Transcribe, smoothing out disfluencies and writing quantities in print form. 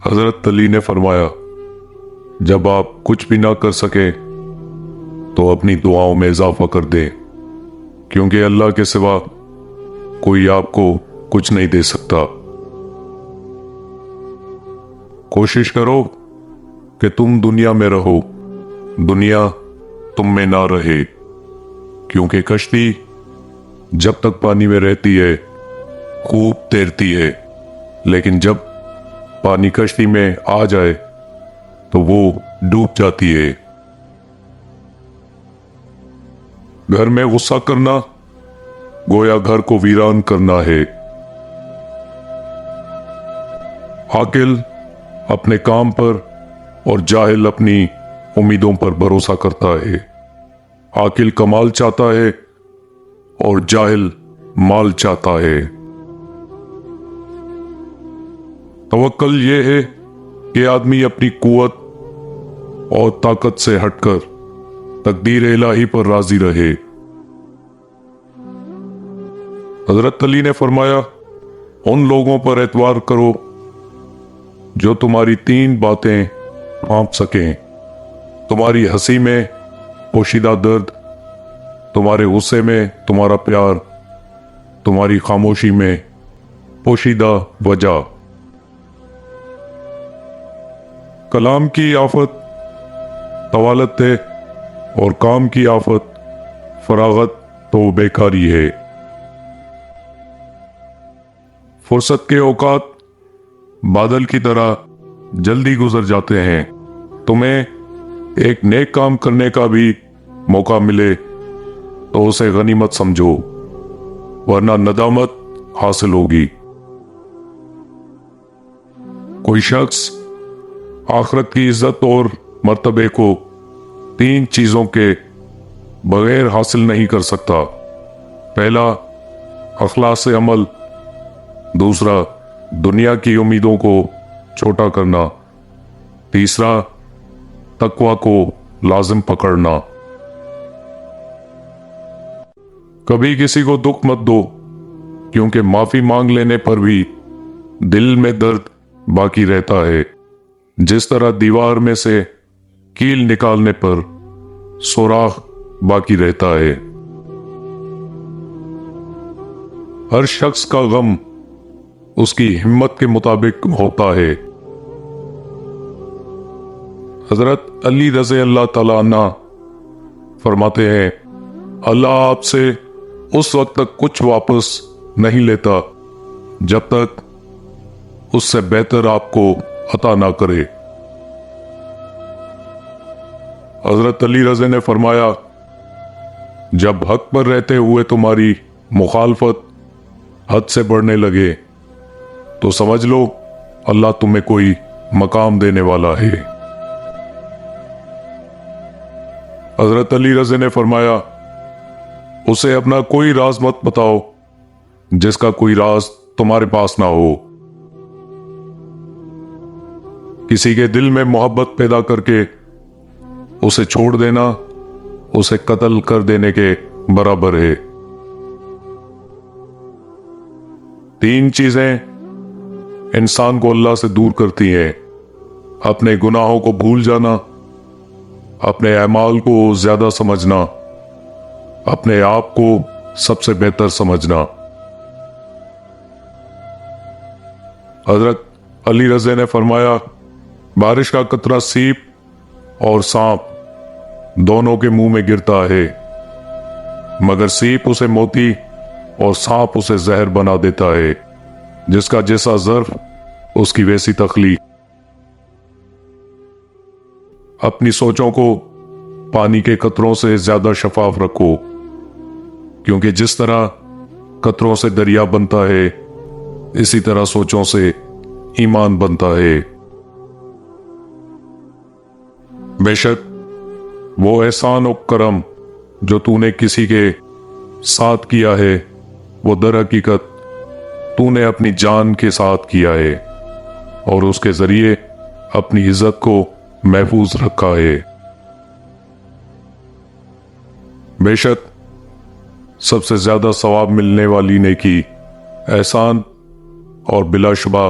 حضرت علی نے فرمایا، جب آپ کچھ بھی نہ کر سکیں تو اپنی دعاؤں میں اضافہ کر دیں، کیونکہ اللہ کے سوا کوئی آپ کو کچھ نہیں دے سکتا۔ کوشش کرو کہ تم دنیا میں رہو، دنیا تم میں نہ رہے، کیونکہ کشتی جب تک پانی میں رہتی ہے خوب تیرتی ہے، لیکن جب پانی کشتی میں آ جائے تو وہ ڈوب جاتی ہے۔ گھر میں غصہ کرنا گویا گھر کو ویران کرنا ہے۔ عاقل اپنے کام پر اور جاہل اپنی امیدوں پر بھروسہ کرتا ہے۔ عاقل کمال چاہتا ہے اور جاہل مال چاہتا ہے۔ توکل یہ ہے کہ آدمی اپنی قوت اور طاقت سے ہٹ کر تقدیر الہی پر راضی رہے۔ حضرت علی نے فرمایا، ان لوگوں پر اعتبار کرو جو تمہاری 3 باتیں ڈھانپ سکیں: تمہاری ہنسی میں پوشیدہ درد، تمہارے غصے میں تمہارا پیار، تمہاری خاموشی میں پوشیدہ وجہ۔ کلام کی آفت طوالت ہے اور کام کی آفت فراغت تو بیکاری ہے۔ فرصت کے اوقات بادل کی طرح جلدی گزر جاتے ہیں۔ تمہیں ایک نیک کام کرنے کا بھی موقع ملے تو اسے غنیمت سمجھو، ورنہ ندامت حاصل ہوگی۔ کوئی شخص آخرت کی عزت اور مرتبے کو 3 چیزوں کے بغیر حاصل نہیں کر سکتا۔ پہلا، اخلاص عمل، دوسرا، دنیا کی امیدوں کو چھوٹا کرنا، تیسرا، تقوی کو لازم پکڑنا۔ کبھی کسی کو دکھ مت دو، کیونکہ معافی مانگ لینے پر بھی دل میں درد باقی رہتا ہے، جس طرح دیوار میں سے کیل نکالنے پر سوراخ باقی رہتا ہے۔ ہر شخص کا غم اس کی ہمت کے مطابق ہوتا ہے۔ حضرت علی رضی اللہ تعالیٰ عنہ فرماتے ہیں، اللہ آپ سے اس وقت تک کچھ واپس نہیں لیتا جب تک اس سے بہتر آپ کو عطا نہ کرے۔ حضرت علی رضی نے فرمایا، جب حق پر رہتے ہوئے تمہاری مخالفت حد سے بڑھنے لگے تو سمجھ لو اللہ تمہیں کوئی مقام دینے والا ہے۔ حضرت علی رضی نے فرمایا، اسے اپنا کوئی راز مت بتاؤ جس کا کوئی راز تمہارے پاس نہ ہو۔ کسی کے دل میں محبت پیدا کر کے اسے چھوڑ دینا اسے قتل کر دینے کے برابر ہے۔ 3 چیزیں انسان کو اللہ سے دور کرتی ہیں: اپنے گناہوں کو بھول جانا، اپنے اعمال کو زیادہ سمجھنا، اپنے آپ کو سب سے بہتر سمجھنا۔ حضرت علی رضی نے فرمایا، بارش کا قطرہ سیپ اور سانپ دونوں کے منہ میں گرتا ہے، مگر سیپ اسے موتی اور سانپ اسے زہر بنا دیتا ہے، جس کا جیسا ظرف اس کی ویسی تخلیق۔ اپنی سوچوں کو پانی کے قطروں سے زیادہ شفاف رکھو، کیونکہ جس طرح قطروں سے دریا بنتا ہے اسی طرح سوچوں سے ایمان بنتا ہے۔ بے شک وہ احسان و کرم جو تو نے کسی کے ساتھ کیا ہے وہ در حقیقت تو نے اپنی جان کے ساتھ کیا ہے اور اس کے ذریعے اپنی عزت کو محفوظ رکھا ہے۔ بے شک سب سے زیادہ ثواب ملنے والی نیکی احسان اور بلا شبہ